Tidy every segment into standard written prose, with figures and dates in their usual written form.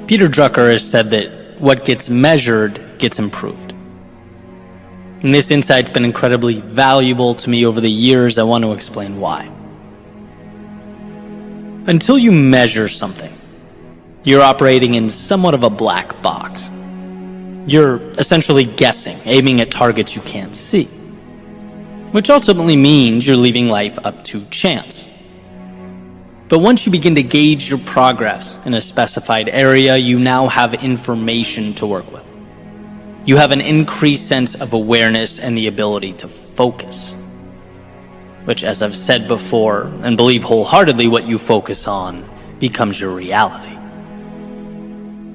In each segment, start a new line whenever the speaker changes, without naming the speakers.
Peter Drucker has said that what gets measured gets improved. And this insight's been incredibly valuable to me over the years. I want to explain why. Until you measure something, you're operating in somewhat of a black box. You're essentially guessing, aiming at targets you can't see, which ultimately means you're leaving life up to chance. But once you begin to gauge your progress in a specified area, you now have information to work with. You have an increased sense of awareness and the ability to focus, which, as I've said before, and believe wholeheartedly, what you focus on becomes your reality.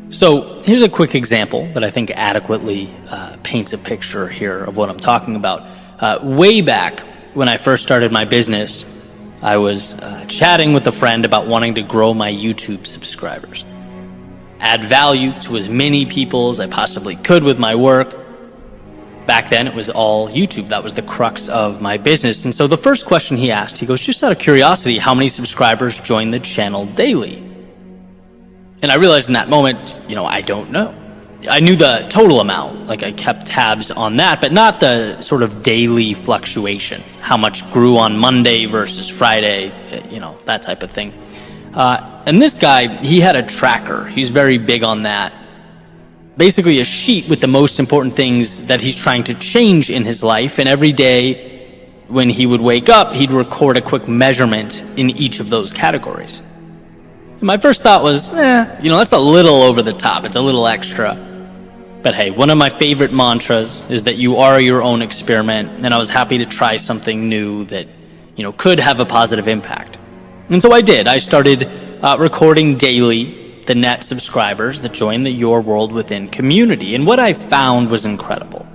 So here's a quick example that I think adequately paints a picture here of what I'm talking about. Way back when I first started my business, I was chatting with a friend about wanting to grow my YouTube subscribers, add value to as many people as I possibly could with my work. Back then, it was all YouTube. That was the crux of my business. And so the first question he asked, he goes, just out of curiosity, how many subscribers join the channel daily? And I realized in that moment, I don't know. I knew the total amount, like I kept tabs on that, but not the sort of daily fluctuation, how much grew on Monday versus Friday, that type of thing. And this guy, he had a tracker. He's very big on that. Basically a sheet with the most important things that he's trying to change in his life. And every day when he would wake up, he'd record a quick measurement in each of those categories. And my first thought was, that's a little over the top. It's a little extra. But hey, one of my favorite mantras is that you are your own experiment. And I was happy to try something new that, could have a positive impact. And so I did. I started recording daily the net subscribers that join the Your World Within community. And what I found was incredible.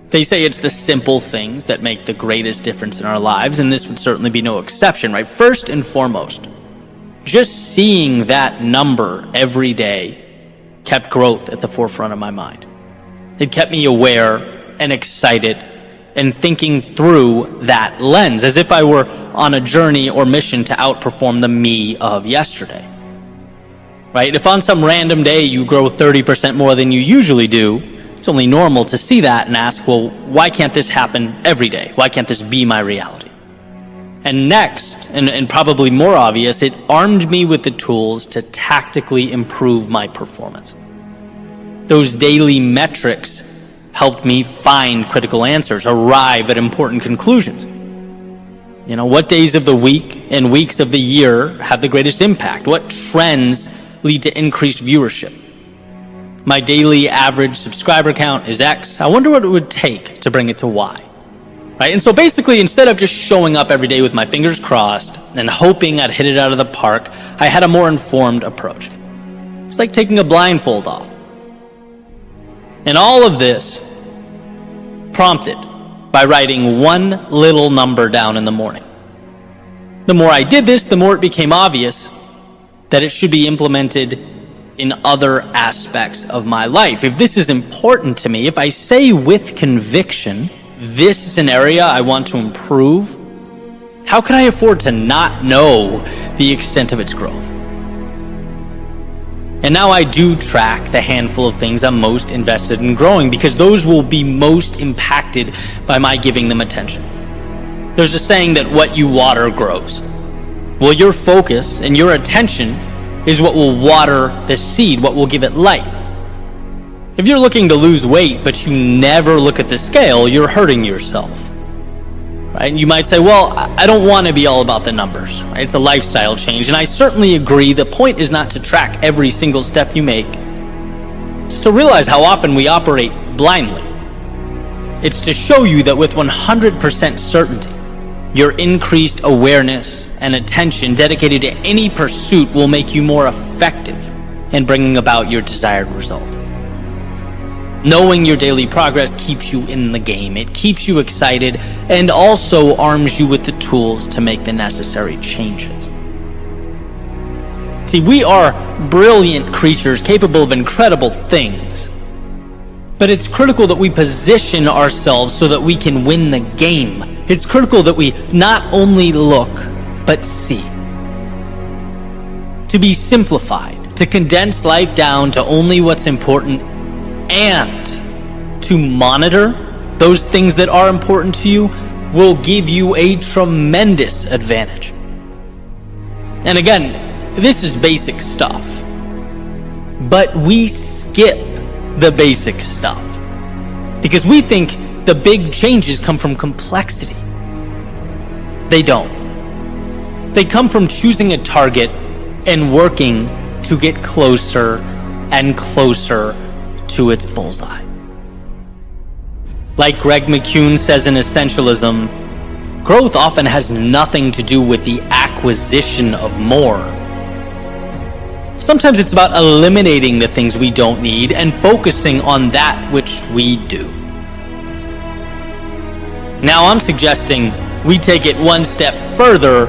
They say it's the simple things that make the greatest difference in our lives, and this would certainly be no exception, right? First and foremost, just seeing that number every day kept growth at the forefront of my mind. It kept me aware and excited and thinking through that lens, as if I were on a journey or mission to outperform the me of yesterday. Right? If on some random day you grow 30% more than you usually do, it's only normal to see that and ask, well, why can't this happen every day? Why can't this be my reality? And next, and probably more obvious, it armed me with the tools to tactically improve my performance. Those daily metrics helped me find critical answers, arrive at important conclusions. What days of the week and weeks of the year have the greatest impact? What trends lead to increased viewership? My daily average subscriber count is X. I wonder what it would take to bring it to Y. Right? And so basically, instead of just showing up every day with my fingers crossed and hoping I'd hit it out of the park, I had a more informed approach. It's like taking a blindfold off. And all of this prompted by writing one little number down in the morning. The more I did this, the more it became obvious that it should be implemented in other aspects of my life. If this is important to me, if I say with conviction, this is an area I want to improve, how can I afford to not know the extent of its growth? And now I do track the handful of things I'm most invested in growing, because those will be most impacted by my giving them attention. There's a saying that what you water grows. Well, your focus and your attention is what will water the seed, what will give it life. If you're looking to lose weight, but you never look at the scale, you're hurting yourself. Right? And you might say, well, I don't want to be all about the numbers. Right? It's a lifestyle change. And I certainly agree. The point is not to track every single step you make. It's to realize how often we operate blindly. It's to show you that with 100% certainty, your increased awareness and attention dedicated to any pursuit will make you more effective in bringing about your desired result. Knowing your daily progress keeps you in the game. It keeps you excited and also arms you with the tools to make the necessary changes. See, we are brilliant creatures capable of incredible things. But it's critical that we position ourselves so that we can win the game. It's critical that we not only look, but see. To be simplified, to condense life down to only what's important and to monitor those things that are important to you will give you a tremendous advantage. And again, this is basic stuff, but we skip the basic stuff because we think the big changes come from complexity. They don't. They come from choosing a target and working to get closer and closer to its bullseye. Like Greg McKeown says in Essentialism, growth often has nothing to do with the acquisition of more. Sometimes it's about eliminating the things we don't need and focusing on that which we do. Now I'm suggesting we take it one step further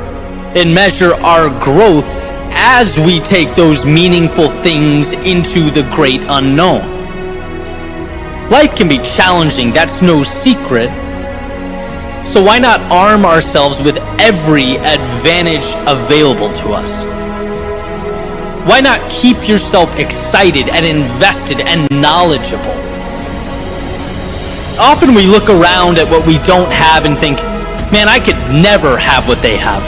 and measure our growth as we take those meaningful things into the great unknown. Life can be challenging, that's no secret. So why not arm ourselves with every advantage available to us? Why not keep yourself excited and invested and knowledgeable? Often we look around at what we don't have and think, man, I could never have what they have.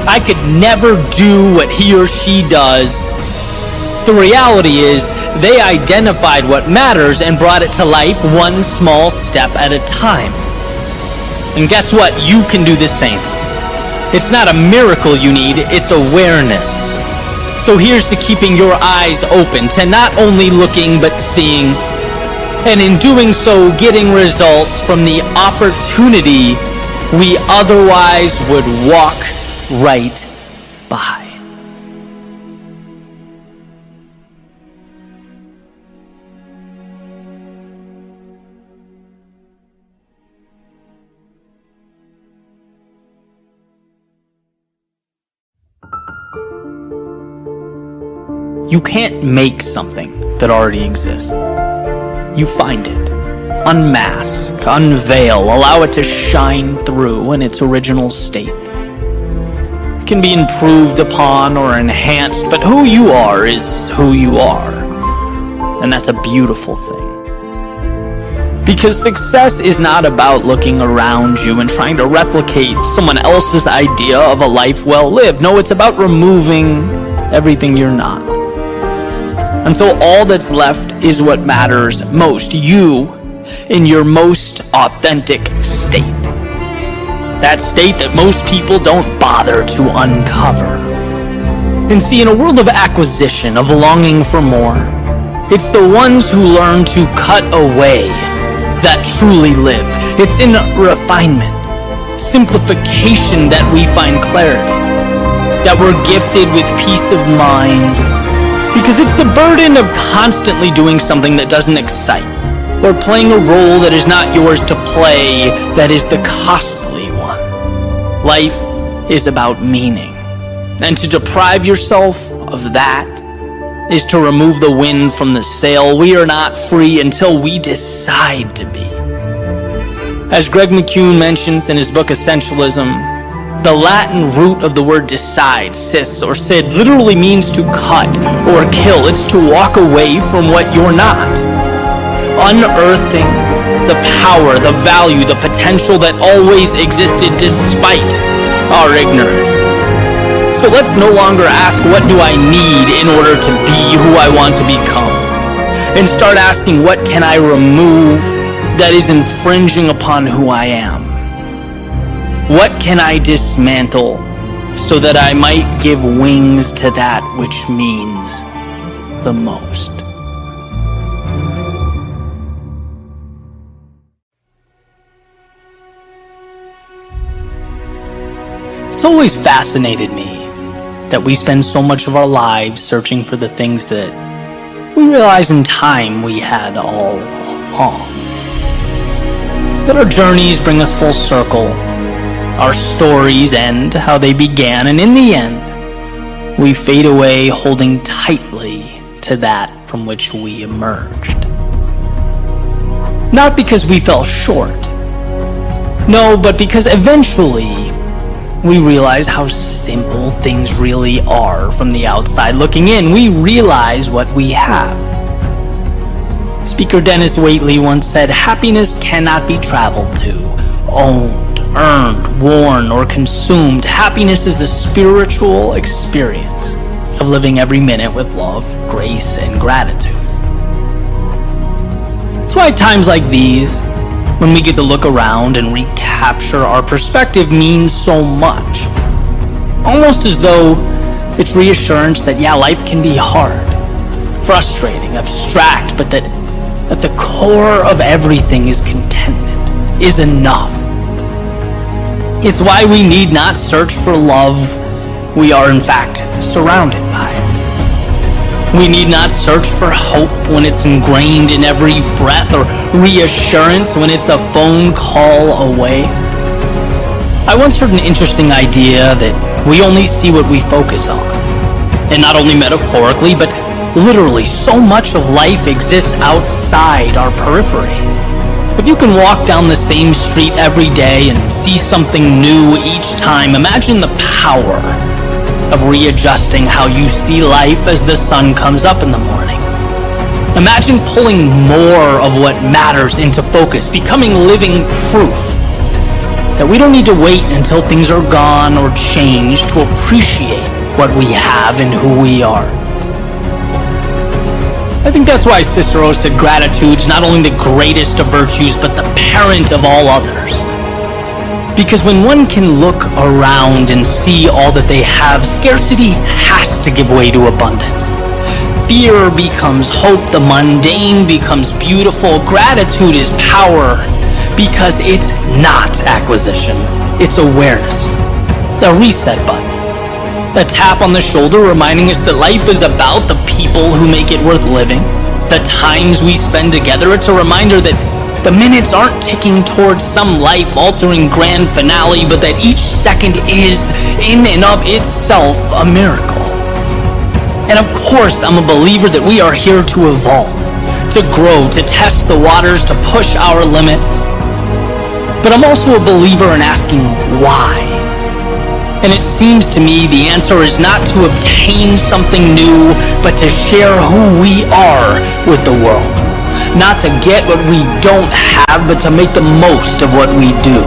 I could never do what he or she does. The reality is, they identified what matters and brought it to life one small step at a time. And guess what? You can do the same. It's not a miracle you need, it's awareness. So here's to keeping your eyes open, to not only looking but seeing, and in doing so, getting results from the opportunity we otherwise would walk right by. You can't make something that already exists. You find it, unmask, unveil, allow it to shine through in its original state. It can be improved upon or enhanced, but who you are is who you are. And that's a beautiful thing. Because success is not about looking around you and trying to replicate someone else's idea of a life well lived. No, it's about removing everything you're not, until all that's left is what matters most, you in your most authentic state. That state that most people don't bother to uncover. And see, in a world of acquisition, of longing for more, it's the ones who learn to cut away that truly live. It's in refinement, simplification that we find clarity, that we're gifted with peace of mind. Because it's the burden of constantly doing something that doesn't excite, or playing a role that is not yours to play, that is the costly one. Life is about meaning, and to deprive yourself of that is to remove the wind from the sail. We are not free until we decide to be. As Greg McKeown mentions in his book Essentialism, the Latin root of the word decide, cis or sid, literally means to cut or kill. It's to walk away from what you're not. Unearthing the power, the value, the potential that always existed despite our ignorance. So let's no longer ask, what do I need in order to be who I want to become? And start asking, what can I remove that is infringing upon who I am? What can I dismantle so that I might give wings to that which means the most? It's always fascinated me that we spend so much of our lives searching for the things that we realize in time we had all along. That our journeys bring us full circle. Our stories end how they began, and in the end, we fade away holding tightly to that from which we emerged. Not because we fell short, no, but because eventually we realize how simple things really are from the outside looking in. We realize what we have. Speaker Dennis Waitley once said, "Happiness cannot be traveled to, owned, earned, worn, or consumed. Happiness is the spiritual experience of living every minute with love, grace, and gratitude." That's why times like these, when we get to look around and recapture our perspective, means so much. Almost as though it's reassurance that, yeah, life can be hard, frustrating, abstract, but that at the core of everything is contentment, is enough. It's why we need not search for love we are in fact surrounded by. We need not search for hope when it's ingrained in every breath, or reassurance when it's a phone call away. I once heard an interesting idea that we only see what we focus on. And not only metaphorically, but literally, so much of life exists outside our periphery. If you can walk down the same street every day and see something new each time, imagine the power of readjusting how you see life as the sun comes up in the morning. Imagine pulling more of what matters into focus, becoming living proof that we don't need to wait until things are gone or changed to appreciate what we have and who we are. I think that's why Cicero said gratitude's not only the greatest of virtues, but the parent of all others. Because when one can look around and see all that they have, scarcity has to give way to abundance. Fear becomes hope, the mundane becomes beautiful. Gratitude is power because it's not acquisition, it's awareness. The reset button. A tap on the shoulder reminding us that life is about the people who make it worth living. The times we spend together, it's a reminder that the minutes aren't ticking towards some life-altering grand finale, but that each second is, in and of itself, a miracle. And of course, I'm a believer that we are here to evolve, to grow, to test the waters, to push our limits. But I'm also a believer in asking why. And it seems to me the answer is not to obtain something new, but to share who we are with the world. Not to get what we don't have, but to make the most of what we do.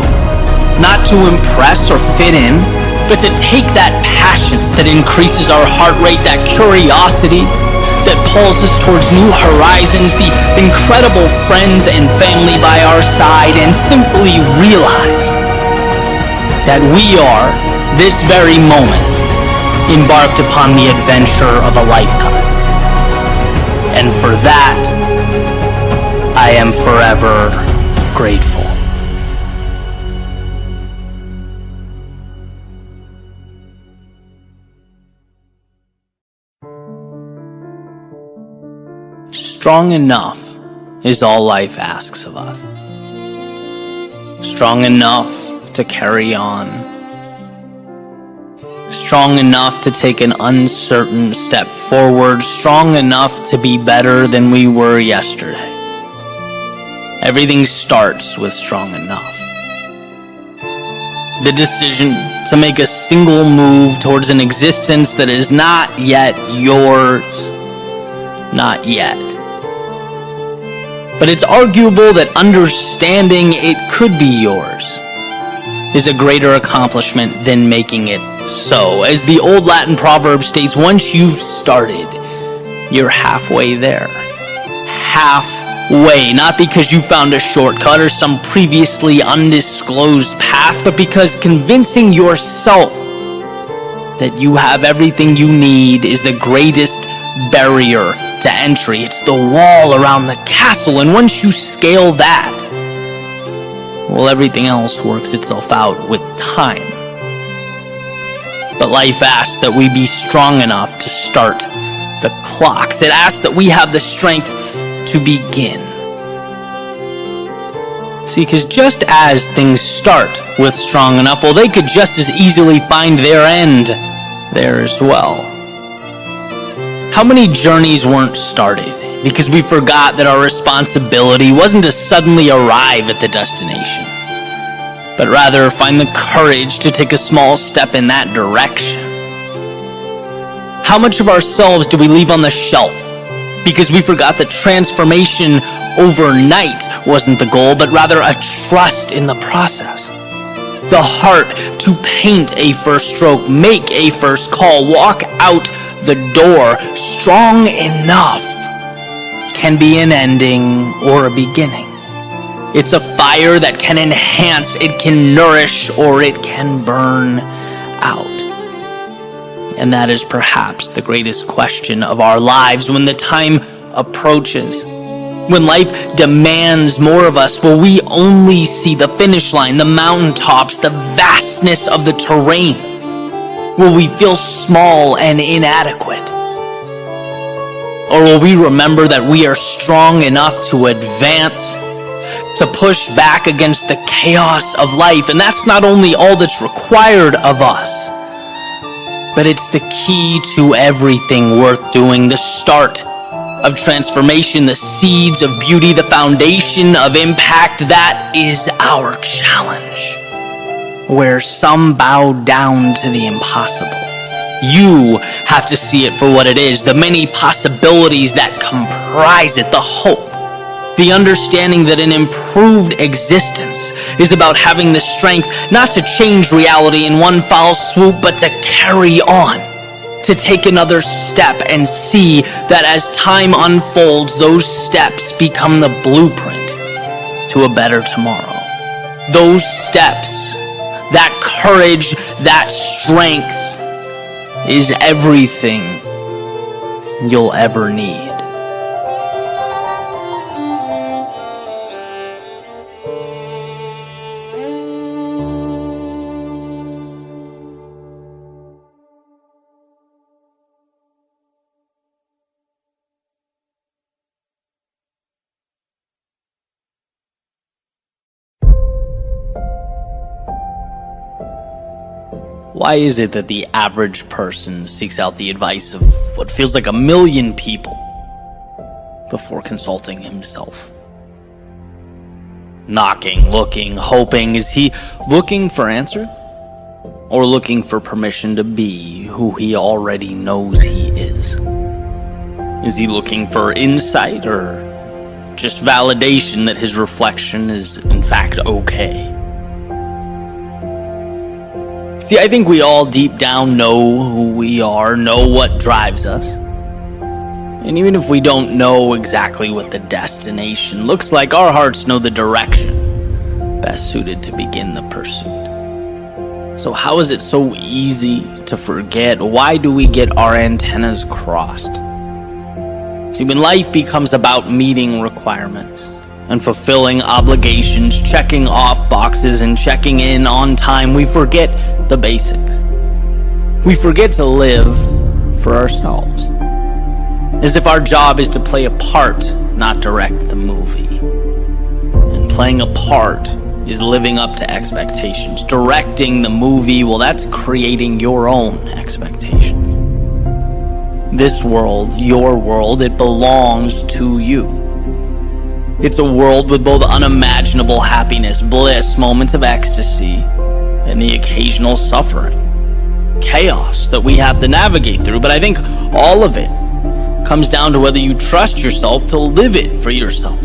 Not to impress or fit in, but to take that passion that increases our heart rate, that curiosity that pulls us towards new horizons, the incredible friends and family by our side, and simply realize that we are, this very moment, embarked upon the adventure of a lifetime. And for that, I am forever grateful. Strong enough is all life asks of us. Strong enough to carry on. Strong enough to take an uncertain step forward. Strong enough to be better than we were yesterday. Everything starts with strong enough. The decision to make a single move towards an existence that is not yet yours. Not yet. But it's arguable that understanding it could be yours is a greater accomplishment than making it so. As the old Latin proverb states, once you've started, you're halfway there. Halfway, not because you found a shortcut or some previously undisclosed path, but because convincing yourself that you have everything you need is the greatest barrier to entry. It's the wall around the castle, and once you scale that, well, everything else works itself out with time. But life asks that we be strong enough to start the clocks. It asks that we have the strength to begin. See, because just as things start with strong enough, well, they could just as easily find their end there as well. How many journeys weren't started because we forgot that our responsibility wasn't to suddenly arrive at the destination, but rather find the courage to take a small step in that direction. How much of ourselves do we leave on the shelf because we forgot that transformation overnight wasn't the goal, but rather a trust in the process? The heart to paint a first stroke, make a first call, walk out the door strong enough can be an ending or a beginning. It's a fire that can enhance, it can nourish, or it can burn out. And that is perhaps the greatest question of our lives when the time approaches. When life demands more of us, will we only see the finish line, the mountaintops, the vastness of the terrain? Will we feel small and inadequate? Or will we remember that we are strong enough to advance, to push back against the chaos of life? And that's not only all that's required of us, but it's the key to everything worth doing, the start of transformation, the seeds of beauty, the foundation of impact. That is our challenge, where some bow down to the impossible. You have to see it for what it is, the many possibilities that comprise it, the hope, the understanding that an improved existence is about having the strength not to change reality in one foul swoop, but to carry on, to take another step and see that as time unfolds, those steps become the blueprint to a better tomorrow. Those steps, that courage, that strength is everything you'll ever need. Why is it that the average person seeks out the advice of what feels like 1 million people before consulting himself? Knocking, looking, hoping. Is he looking for answers? Or looking for permission to be who he already knows he is? Is he looking for insight or just validation that his reflection is in fact okay? See, I think we all deep down know who we are, know what drives us. And even if we don't know exactly what the destination looks like, our hearts know the direction best suited to begin the pursuit. So how is it so easy to forget? Why do we get our antennas crossed? See, when life becomes about meeting requirements and fulfilling obligations, checking off boxes and checking in on time, we forget the basics. We forget to live for ourselves, as if our job is to play a part, not direct the movie. And playing a part is living up to expectations. Directing the movie, well, that's creating your own expectations. This world, your world, it belongs to you. It's a world with both unimaginable happiness, bliss, moments of ecstasy, and the occasional suffering, chaos that we have to navigate through. But I think all of it comes down to whether you trust yourself to live it for yourself.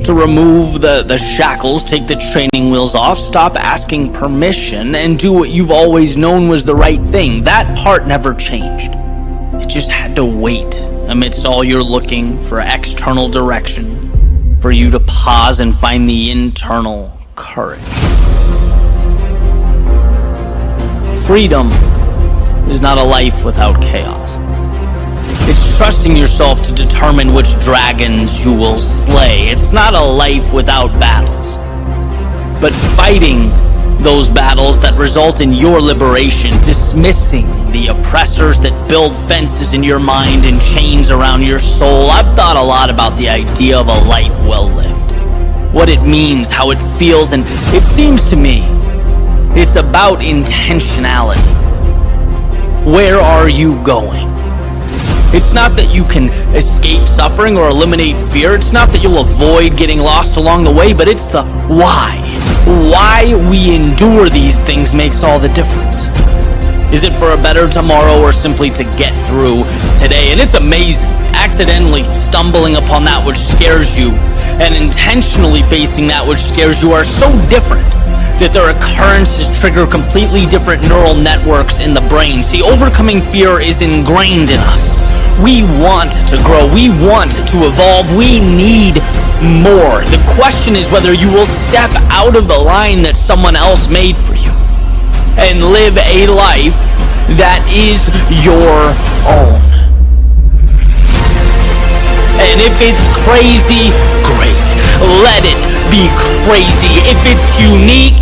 To remove the shackles, take the training wheels off, stop asking permission, and do what you've always known was the right thing. That part never changed. It just had to wait amidst all your looking for external direction, for you to pause and find the internal courage. Freedom is not a life without chaos. It's trusting yourself to determine which dragons you will slay. It's not a life without battles, but fighting those battles that result in your liberation, dismissing the oppressors that build fences in your mind and chains around your soul. I've thought a lot about the idea of a life well lived, what it means, how it feels, and it seems to me it's about intentionality. Where are you going? It's not that you can escape suffering or eliminate fear. It's not that you'll avoid getting lost along the way, but it's the why. why we endure these things makes all the difference. Is it for a better tomorrow or simply to get through today? And it's amazing, accidentally stumbling upon that which scares you and intentionally facing that which scares you are so different that their occurrences trigger completely different neural networks in the brain. See, overcoming fear is ingrained in us. We want to grow. We want to evolve. We need more. The question is whether you will step out of the line that someone else made for you and live a life that is your own. And if it's crazy, great. Let it be crazy. If it's unique,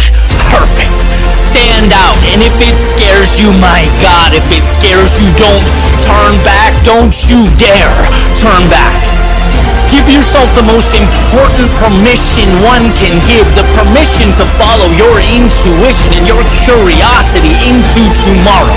perfect. Stand out. And if it scares you, my God, if it scares you, don't turn back. Don't you dare turn back. Give yourself the most important permission one can give, the permission to follow your intuition and your curiosity into tomorrow.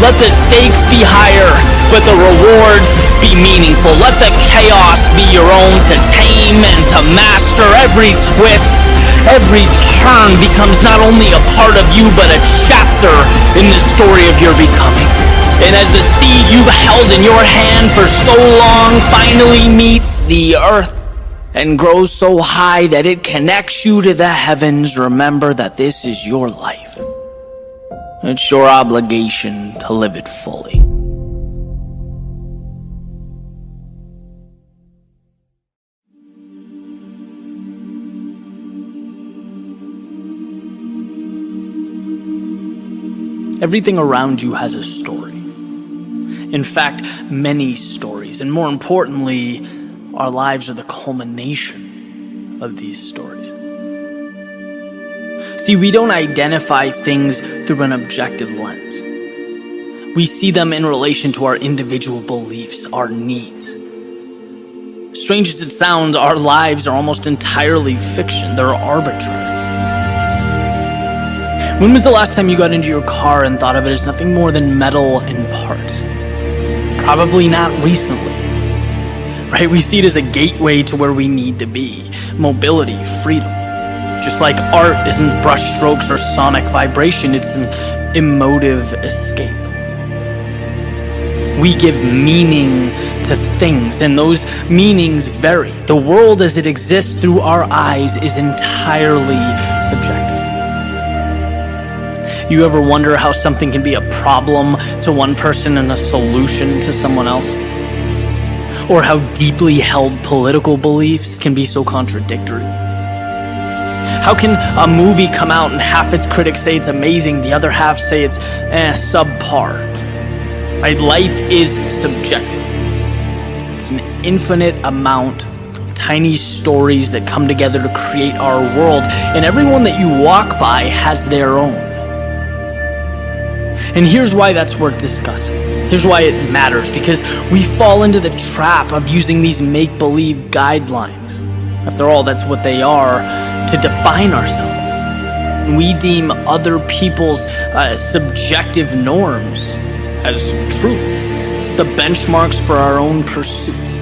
Let the stakes be higher, but the rewards be meaningful. Let the chaos be your own to tame and to master. Every twist, every turn becomes not only a part of you, but a chapter in the story of your becoming. And as the seed you've held in your hand for so long finally meets the earth and grows so high that it connects you to the heavens, remember that this is your life. It's your obligation to live it fully. Everything around you has a story. In fact, many stories, and more importantly, our lives are the culmination of these stories. See, we don't identify things through an objective lens. We see them in relation to our individual beliefs, our needs. Strange as it sounds, our lives are almost entirely fiction. They're arbitrary. When was the last time you got into your car and thought of it as nothing more than metal and parts? Probably not recently, right? We see it as a gateway to where we need to be. Mobility, freedom. Just like art isn't brushstrokes or sonic vibration, it's an emotive escape. We give meaning to things, and those meanings vary. The world as it exists through our eyes is entirely subjective. You ever wonder how something can be a problem to one person and a solution to someone else? Or how deeply held political beliefs can be so contradictory? How can a movie come out and half its critics say it's amazing, the other half say it's subpar? Right? Life is subjective. It's an infinite amount of tiny stories that come together to create our world, and everyone that you walk by has their own. And here's why that's worth discussing. Here's why it matters, because we fall into the trap of using these make-believe guidelines. After all, that's what they are, to define ourselves. We deem other people's subjective norms as truth, the benchmarks for our own pursuits.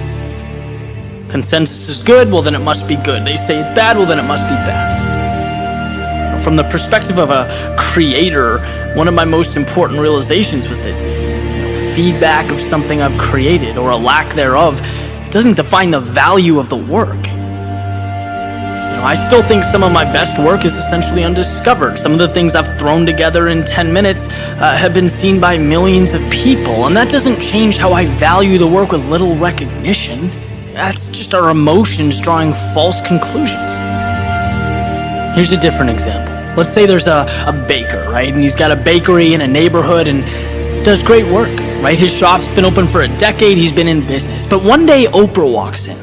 Consensus is good, well then it must be good. They say it's bad, well then it must be bad. From the perspective of a creator, one of my most important realizations was that feedback of something I've created, or a lack thereof, it doesn't define the value of the work. I still think some of my best work is essentially undiscovered. Some of the things I've thrown together in 10 minutes have been seen by millions of people, and that doesn't change how I value the work with little recognition. That's just our emotions drawing false conclusions. Here's a different example. Let's say there's a baker, right? And he's got a bakery in a neighborhood and does great work, right? His shop's been open for a decade, he's been in business. But one day Oprah walks in,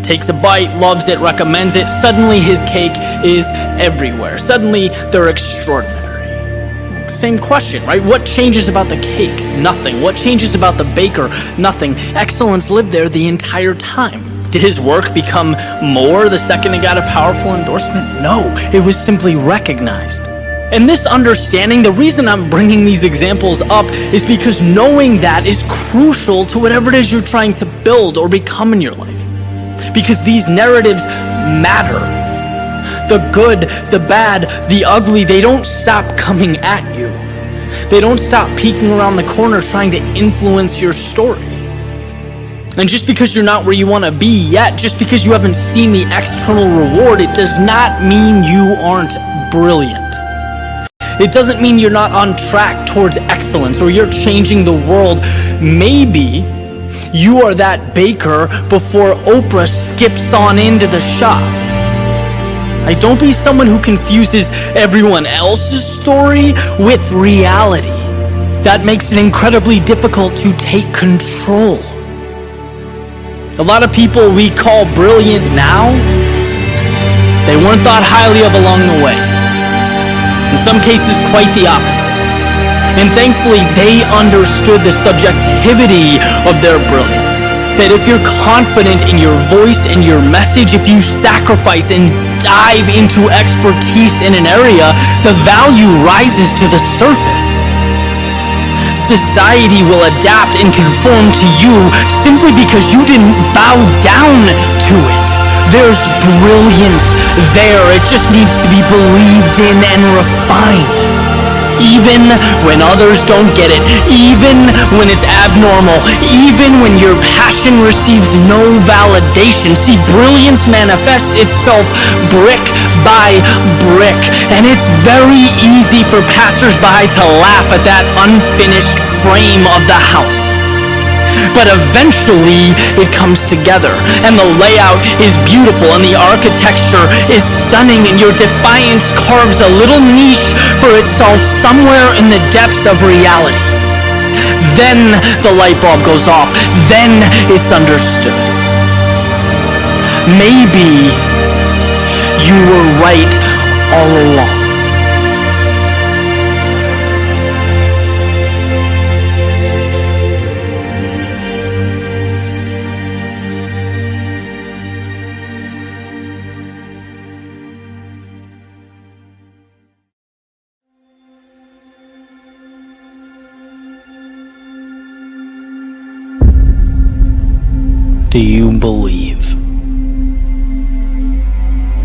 takes a bite, loves it, recommends it. Suddenly his cake is everywhere. Suddenly they're extraordinary. Same question, right? What changes about the cake? Nothing. What changes about the baker? Nothing. Excellence lived there the entire time. Did his work become more the second it got a powerful endorsement? No, it was simply recognized. And this understanding, the reason I'm bringing these examples up is because knowing that is crucial to whatever it is you're trying to build or become in your life. Because these narratives matter. The good, the bad, the ugly, they don't stop coming at you. They don't stop peeking around the corner trying to influence your story. And just because you're not where you want to be yet, just because you haven't seen the external reward, it does not mean you aren't brilliant. It doesn't mean you're not on track towards excellence or you're changing the world. Maybe you are that baker before Oprah skips on into the shop. Don't be someone who confuses everyone else's story with reality. That makes it incredibly difficult to take control. A lot of people we call brilliant now, they weren't thought highly of along the way. In some cases, quite the opposite. And thankfully, they understood the subjectivity of their brilliance. That if you're confident in your voice and your message, if you sacrifice and dive into expertise in an area, the value rises to the surface. Society will adapt and conform to you simply because you didn't bow down to it. There's brilliance there. It just needs to be believed in and refined. Even when others don't get it, even when it's abnormal, even when your passion receives no validation. See, brilliance manifests itself brick by brick, and it's very easy for passersby to laugh at that unfinished frame of the house. But eventually it comes together, and the layout is beautiful, and the architecture is stunning, and your defiance carves a little niche for itself somewhere in the depths of reality. Then the light bulb goes off. Then it's understood. Maybe you were right all along. Do you believe?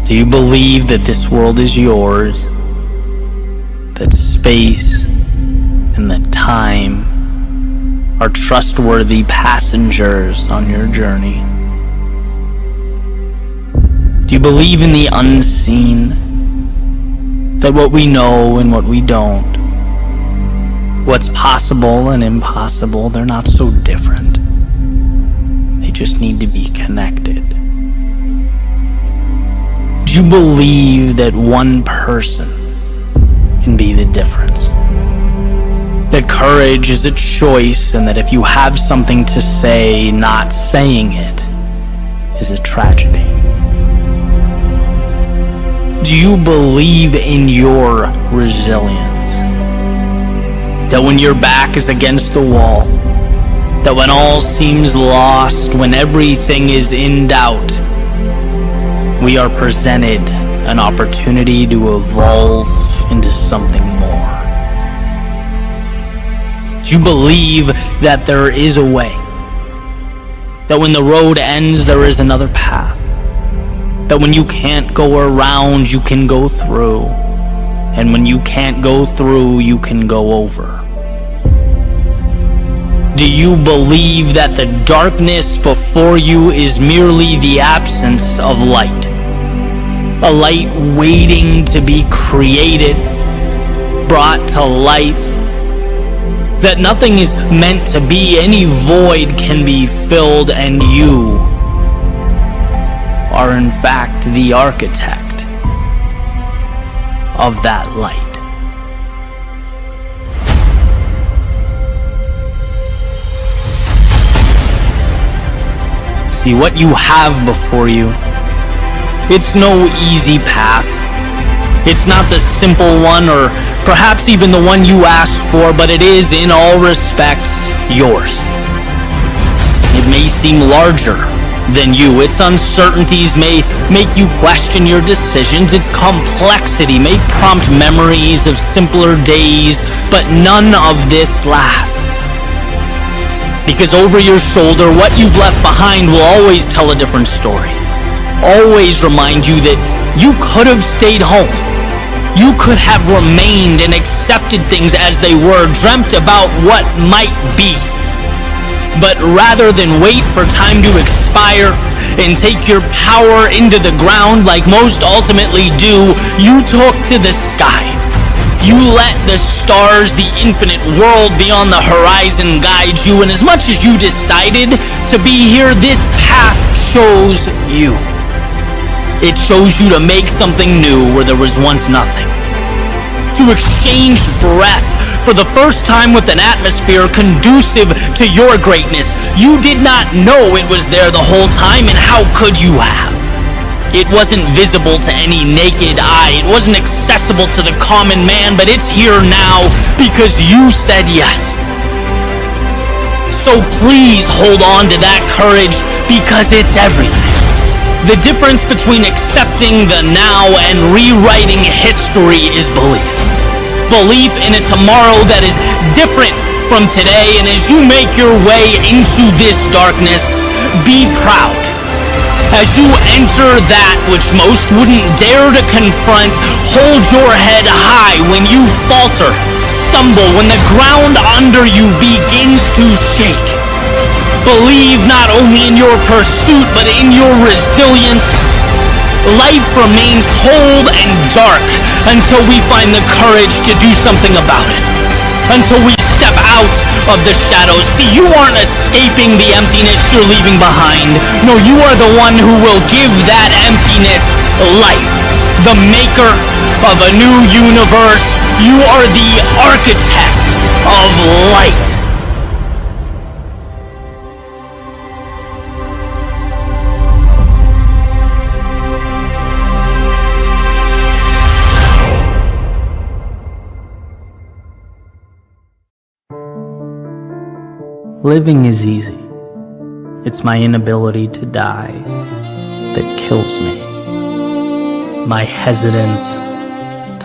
Do you believe that this world is yours? That space and that time are trustworthy passengers on your journey? Do you believe in the unseen? That what we know and what we don't, what's possible and impossible, they're not so different. They just need to be connected. Do you believe that one person can be the difference? That courage is a choice, and that if you have something to say, not saying it is a tragedy? Do you believe in your resilience? That when your back is against the wall, that when all seems lost, when everything is in doubt, we are presented an opportunity to evolve into something more? Do you believe that there is a way? That when the road ends, there is another path? That when you can't go around, you can go through? And when you can't go through, you can go over? Do you believe that the darkness before you is merely the absence of light? A light waiting to be created, brought to life? That nothing is meant to be, any void can be filled, and you are in fact the architect of that light. See, what you have before you, it's no easy path. It's not the simple one, or perhaps even the one you asked for, but it is in all respects yours. It may seem larger than you. Its uncertainties may make you question your decisions. Its complexity may prompt memories of simpler days, but none of this lasts. Because over your shoulder, what you've left behind will always tell a different story. Always remind you that You could have stayed home. You could have remained and accepted things as they were, dreamt about what might be. But rather than wait for time to expire and take your power into the ground like most ultimately do, you took to the sky. You let the stars, the infinite world beyond the horizon guide you, and as much as you decided to be here, this path chose you. It chose you to make something new where there was once nothing. To exchange breath for the first time with an atmosphere conducive to your greatness. You did not know it was there the whole time, and how could you have? It wasn't visible to any naked eye. It wasn't accessible to the common man, but it's here now because you said yes. So please hold on to that courage, because it's everything. The difference between accepting the now and rewriting history is belief. Belief in a tomorrow that is different from today, and as you make your way into this darkness, be proud. As you enter that which most wouldn't dare to confront, hold your head high when you falter, stumble, when the ground under you begins to shake. Believe not only in your pursuit, but in your resilience. Life remains cold and dark until we find the courage to do something about it. Until we step out of the shadows. See, you aren't escaping the emptiness you're leaving behind. No, you are the one who will give that emptiness life. The maker of a new universe. You are the architect of light. Living is easy. It's my inability to die that kills me. My hesitance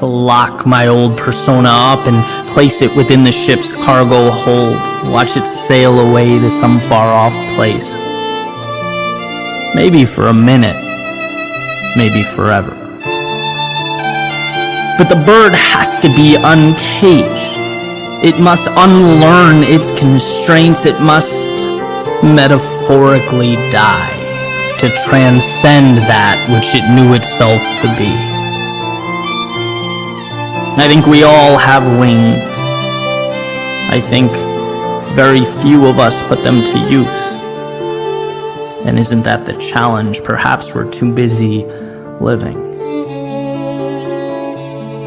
to lock my old persona up and place it within the ship's cargo hold, watch it sail away to some far-off place. Maybe for a minute, maybe forever. But the bird has to be uncaged. It must unlearn its constraints. It must metaphorically die to transcend that which it knew itself to be. I think we all have wings. I think very few of us put them to use. And isn't that the challenge? Perhaps we're too busy living.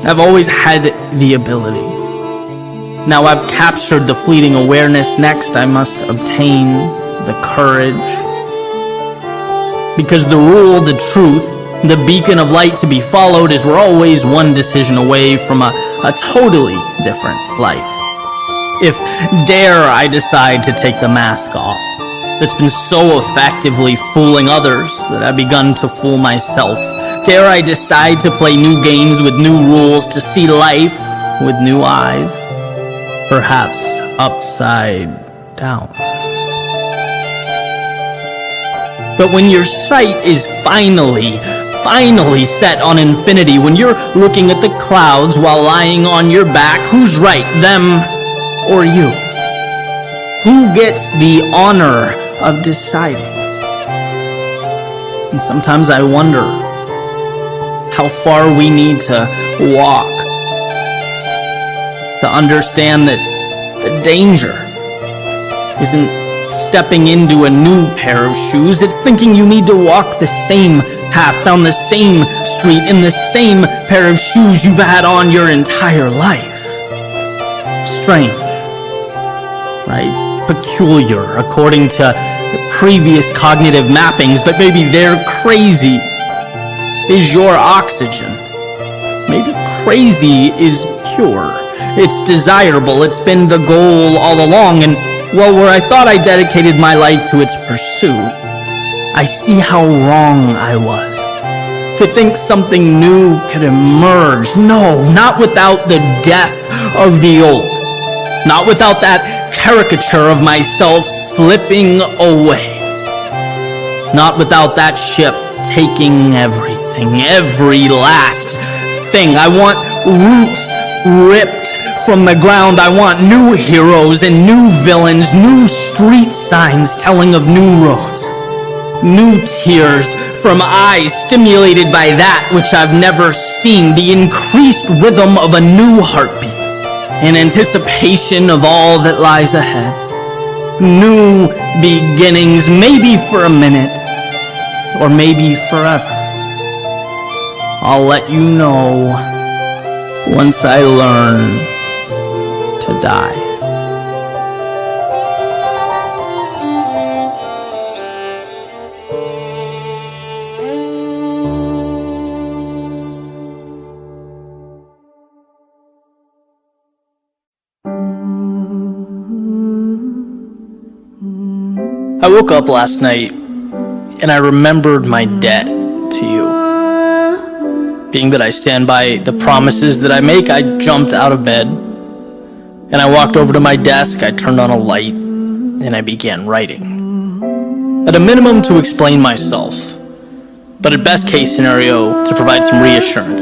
I've always had the ability. Now I've captured the fleeting awareness. Next, I must obtain the courage. Because the rule, the truth, the beacon of light to be followed is we're always one decision away from a totally different life. If dare I decide to take the mask off, that's been so effectively fooling others that I've begun to fool myself. Dare I decide to play new games with new rules, to see life with new eyes? Perhaps upside down. But when your sight is finally set on infinity, when you're looking at the clouds while lying on your back, who's right, them or you? Who gets the honor of deciding? And sometimes I wonder how far we need to walk to understand that the danger isn't stepping into a new pair of shoes. It's thinking you need to walk the same path, down the same street, in the same pair of shoes you've had on your entire life. Strange, right? Peculiar, according to previous cognitive mappings, but maybe they're crazy is your oxygen. Maybe crazy is pure. It's desirable. It's been the goal all along. And well, where I thought I dedicated my life to its pursuit, I see how wrong I was. To think something new could emerge. No, not without the death of the old. Not without that caricature of myself slipping away. Not without that ship taking everything, every last thing. I want roots ripped from the ground. I want new heroes and new villains, new street signs telling of new roads, new tears from eyes stimulated by that which I've never seen, the increased rhythm of a new heartbeat in anticipation of all that lies ahead. New beginnings, maybe for a minute, or maybe forever. I'll let you know once I learn to die. I woke up last night and I remembered my debt to you. Being that I stand by the promises that I make, I jumped out of bed and I walked over to my desk, I turned on a light, and I began writing. At a minimum to explain myself, but at best case scenario to provide some reassurance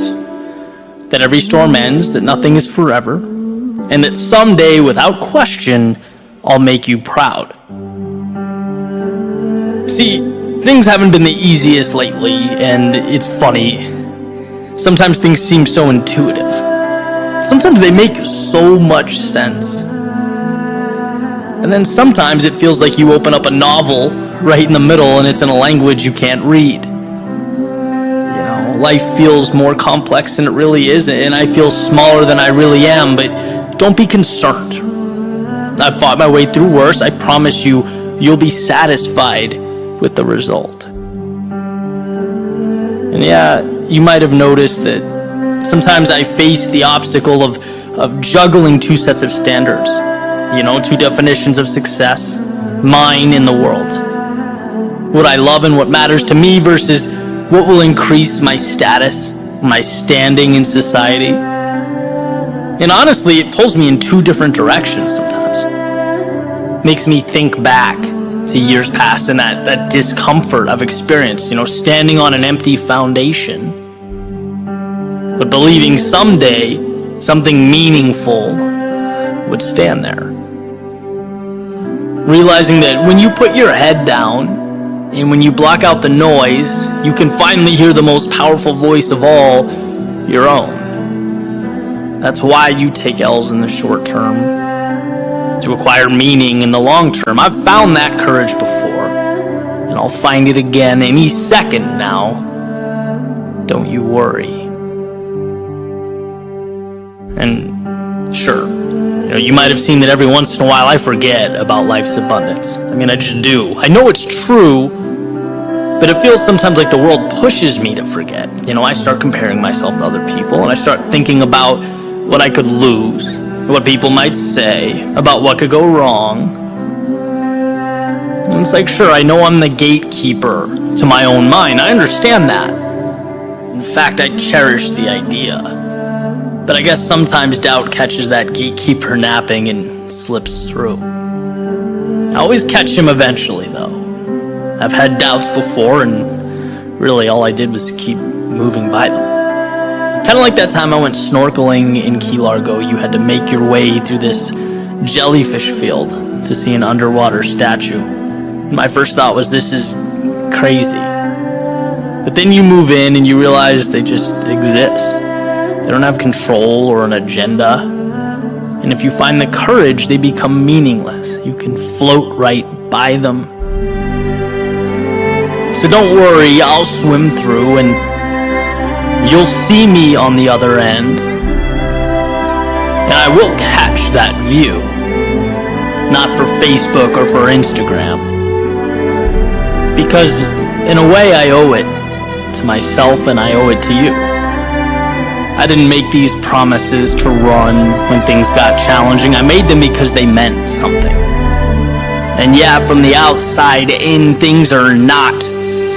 that every storm ends, that nothing is forever, and that someday, without question, I'll make you proud. See, things haven't been the easiest lately, and it's funny. Sometimes things seem so intuitive. Sometimes they make so much sense. And then sometimes it feels like you open up a novel right in the middle and it's in a language you can't read. You know, life feels more complex than it really is, and I feel smaller than I really am, but don't be concerned. I've fought my way through worse. I promise you, you'll be satisfied with the result. And yeah, you might have noticed that sometimes I face the obstacle of juggling two sets of standards. You know, two definitions of success, mine and the world. What I love and what matters to me versus what will increase my status, my standing in society. And honestly, it pulls me in two different directions sometimes. Makes me think back to years past and that discomfort I've experienced, you know, standing on an empty foundation, but believing someday something meaningful would stand there. Realizing that when you put your head down and when you block out the noise, you can finally hear the most powerful voice of all, your own. That's why you take L's in the short term, to acquire meaning in the long term. I've found that courage before, and I'll find it again any second now. Don't you worry. And sure, you know, you might have seen that every once in a while I forget about life's abundance. I mean, I just do. I know it's true, but it feels sometimes like the world pushes me to forget. You know, I start comparing myself to other people, and I start thinking about what I could lose, what people might say, about what could go wrong. And it's like, sure, I know I'm the gatekeeper to my own mind. I understand that. In fact, I cherish the idea. But I guess sometimes doubt catches that gatekeeper napping and slips through. I always catch him eventually, though. I've had doubts before, and really all I did was keep moving by them. Kind of like that time I went snorkeling in Key Largo. You had to make your way through this jellyfish field to see an underwater statue. My first thought was, this is crazy. But then you move in and you realize they just exist. They don't have control or an agenda. And if you find the courage, they become meaningless. You can float right by them. So don't worry, I'll swim through and you'll see me on the other end. And I will catch that view. Not for Facebook or for Instagram. Because in a way I owe it to myself and I owe it to you. I didn't make these promises to run when things got challenging. I made them because they meant something. And yeah, from the outside in, things are not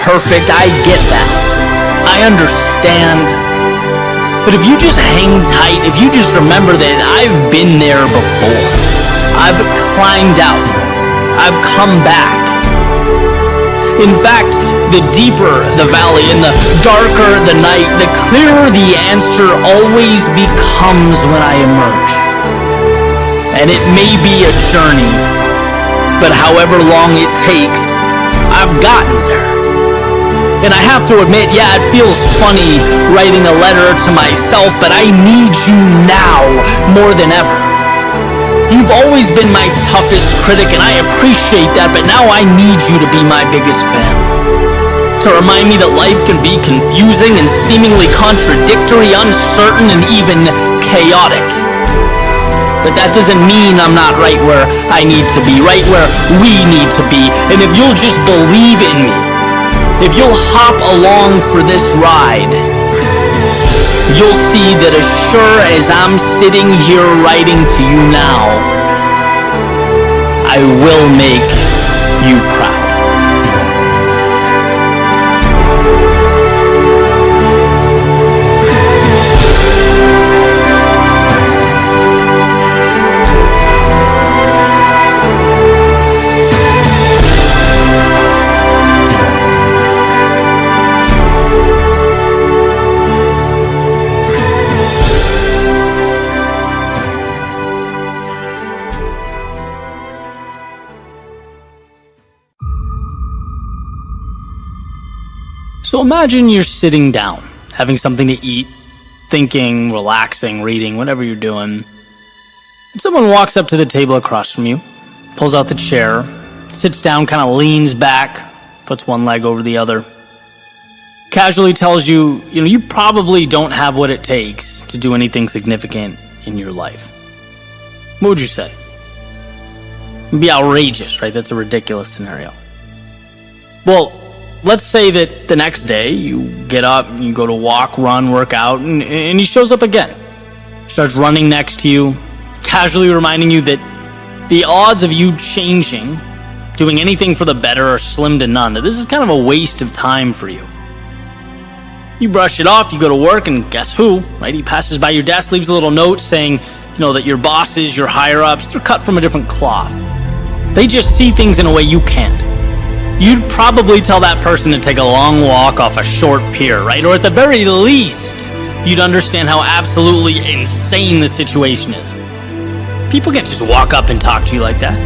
perfect. I get that. I understand. But if you just hang tight, if you just remember that I've been there before. I've climbed out. I've come back. In fact, the deeper the valley and the darker the night, the clearer the answer always becomes when I emerge. And it may be a journey, but however long it takes, I've gotten there. And I have to admit, yeah, it feels funny writing a letter to myself, but I need you now more than ever. You've always been my toughest critic, and I appreciate that, but now I need you to be my biggest fan. To remind me that life can be confusing and seemingly contradictory, uncertain, and even chaotic. But that doesn't mean I'm not right where I need to be, right where we need to be. And if you'll just believe in me, if you'll hop along for this ride, you'll see that as sure as I'm sitting here writing to you now, I will make you proud. So imagine you're sitting down, having something to eat, thinking, relaxing, reading, whatever you're doing. And someone walks up to the table across from you, pulls out the chair, sits down, kind of leans back, puts one leg over the other, casually tells you, you probably don't have what it takes to do anything significant in your life. What would you say? It'd be outrageous, right? That's a ridiculous scenario. Well, let's say that the next day you get up and you go to walk, run, work out, and he shows up again. Starts running next to you, casually reminding you that the odds of you changing, doing anything for the better, are slim to none. That this is kind of a waste of time for you. You brush it off, you go to work, and guess who? Right? He passes by your desk, leaves a little note saying, that your bosses, your higher-ups, they're cut from a different cloth. They just see things in a way you can't. You'd probably tell that person to take a long walk off a short pier, right? Or at the very least, you'd understand how absolutely insane the situation is. People can't just walk up and talk to you like that.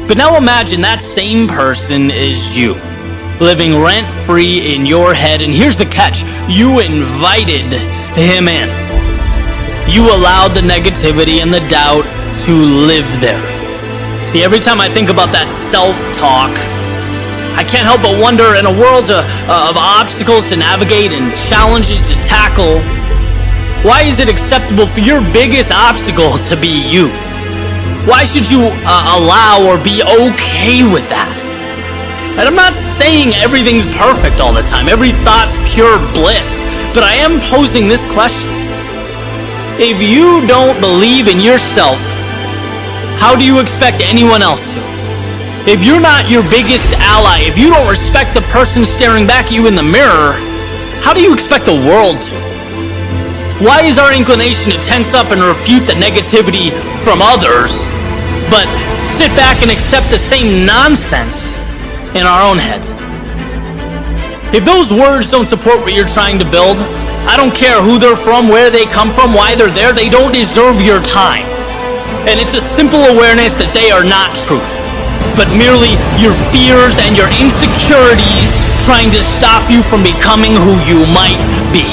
But now imagine that same person is you, living rent-free in your head, and here's the catch. You invited him in. You allowed the negativity and the doubt to live there. See, every time I think about that self-talk, I can't help but wonder, in a world of obstacles to navigate and challenges to tackle, why is it acceptable for your biggest obstacle to be you? Why should you allow or be okay with that? And I'm not saying everything's perfect all the time, every thought's pure bliss, but I am posing this question. If you don't believe in yourself, how do you expect anyone else to? If you're not your biggest ally, if you don't respect the person staring back at you in the mirror, how do you expect the world to? Why is our inclination to tense up and refute the negativity from others, but sit back and accept the same nonsense in our own heads? If those words don't support what you're trying to build, I don't care who they're from, where they come from, why they're there, they don't deserve your time. And it's a simple awareness that they are not truth, but merely your fears and your insecurities trying to stop you from becoming who you might be.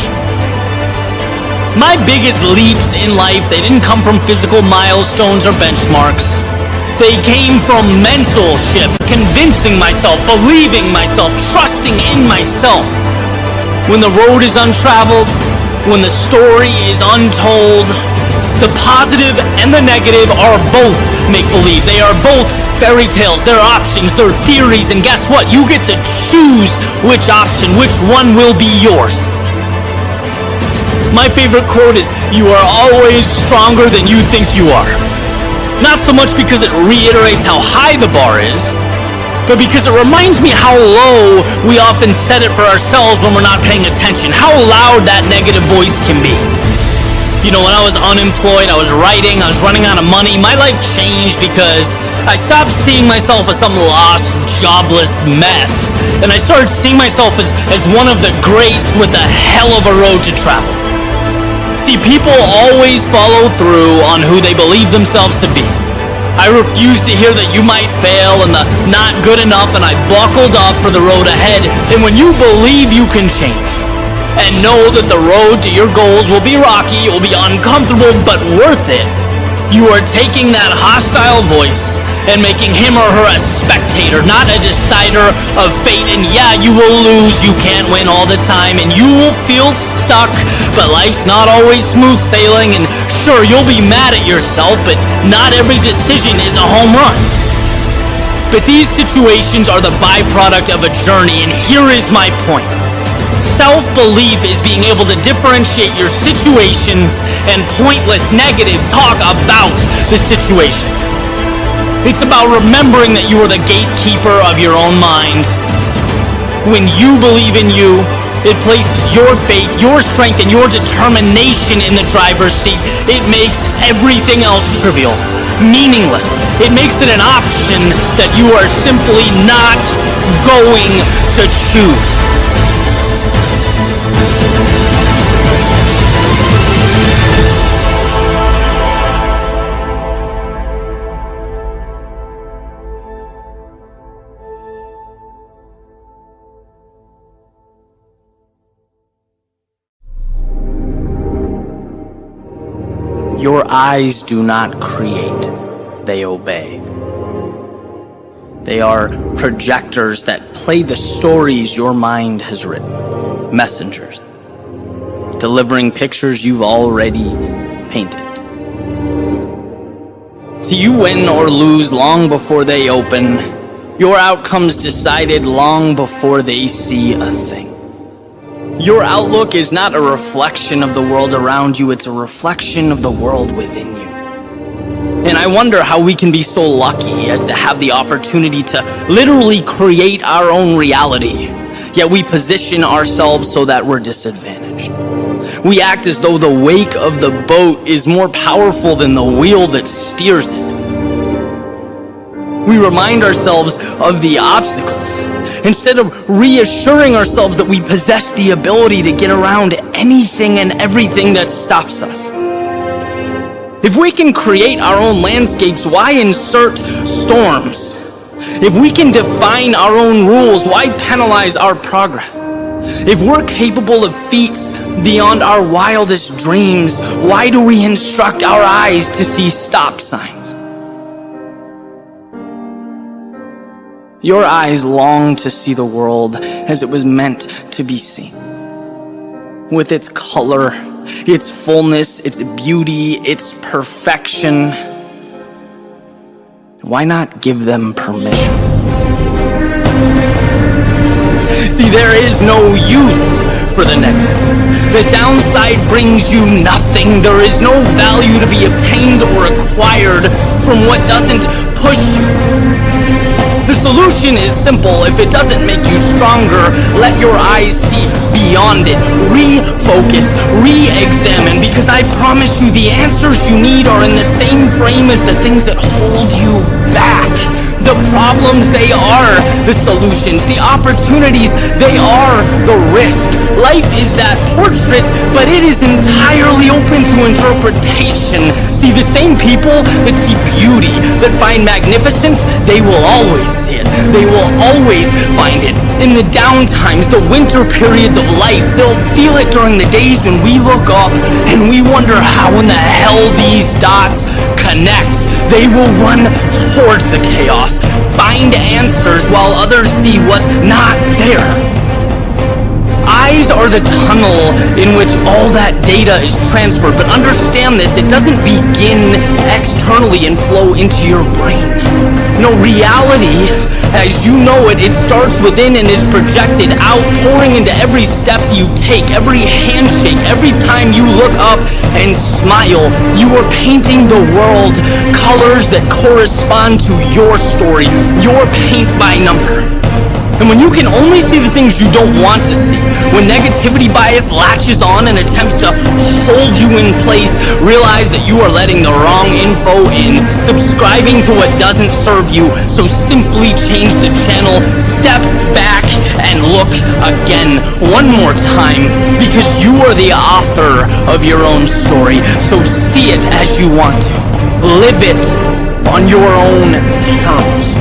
My biggest leaps in life, they didn't come from physical milestones or benchmarks. They came from mental shifts, convincing myself, believing myself, trusting in myself. When the road is untraveled, when the story is untold, the positive and the negative are both make-believe. They are both fairy tales. They're options. They're theories. And guess what? You get to choose which option, which one will be yours. My favorite quote is, "You are always stronger than you think you are." Not so much because it reiterates how high the bar is, but because it reminds me how low we often set it for ourselves when we're not paying attention, how loud that negative voice can be. When I was unemployed, I was writing, I was running out of money. My life changed because I stopped seeing myself as some lost, jobless mess. And I started seeing myself as one of the greats with a hell of a road to travel. See, people always follow through on who they believe themselves to be. I refused to hear that you might fail and the not good enough, and I buckled up for the road ahead. And when you believe you can change, and know that the road to your goals will be rocky, it will be uncomfortable, but worth it, you are taking that hostile voice and making him or her a spectator, not a decider of fate. And yeah, you will lose, you can't win all the time, and you will feel stuck, but life's not always smooth sailing. And sure, you'll be mad at yourself, but not every decision is a home run. But these situations are the byproduct of a journey, and here is my point. Self-belief is being able to differentiate your situation and pointless negative talk about the situation. It's about remembering that you are the gatekeeper of your own mind. When you believe in you, it places your faith, your strength, and your determination in the driver's seat. It makes everything else trivial, meaningless. It makes it an option that you are simply not going to choose. Your eyes do not create, they obey. They are projectors that play the stories your mind has written. Messengers, delivering pictures you've already painted. So you win or lose long before they open. Your outcome's decided long before they see a thing. Your outlook is not a reflection of the world around you, it's a reflection of the world within you. And I wonder how we can be so lucky as to have the opportunity to literally create our own reality, yet we position ourselves so that we're disadvantaged. We act as though the wake of the boat is more powerful than the wheel that steers it. We remind ourselves of the obstacles instead of reassuring ourselves that we possess the ability to get around anything and everything that stops us. If we can create our own landscapes, why insert storms? If we can define our own rules, why penalize our progress? If we're capable of feats beyond our wildest dreams, why do we instruct our eyes to see stop signs? Your eyes long to see the world as it was meant to be seen. With its color, its fullness, its beauty, its perfection. Why not give them permission? See, there is no use for the negative. The downside brings you nothing. There is no value to be obtained or acquired from what doesn't push you. The solution is simple. If it doesn't make you stronger, let your eyes see beyond it. Refocus, re-examine, because I promise you the answers you need are in the same frame as the things that hold you back. The problems, they are the solutions. The opportunities, they are the risk. Life is that portrait, but it is entirely open to interpretation. See, the same people that see beauty, that find magnificence, they will always see it. They will always find it. In the down times, the winter periods of life, they'll feel it during the days when we look up and we wonder how in the hell these dots connect. They will run towards the chaos, find answers while others see what's not there. Eyes are the tunnel in which all that data is transferred, but understand this, it doesn't begin externally and flow into your brain. No, reality, as you know it, it starts within and is projected out, pouring into every step you take, every handshake, every time you look up and smile. You are painting the world colors that correspond to your story, your paint by number. And when you can only see the things you don't want to see, when negativity bias latches on and attempts to hold you in place, realize that you are letting the wrong info in, subscribing to what doesn't serve you. So simply change the channel, step back, and look again one more time, because you are the author of your own story. So see it as you want to. Live it on your own terms.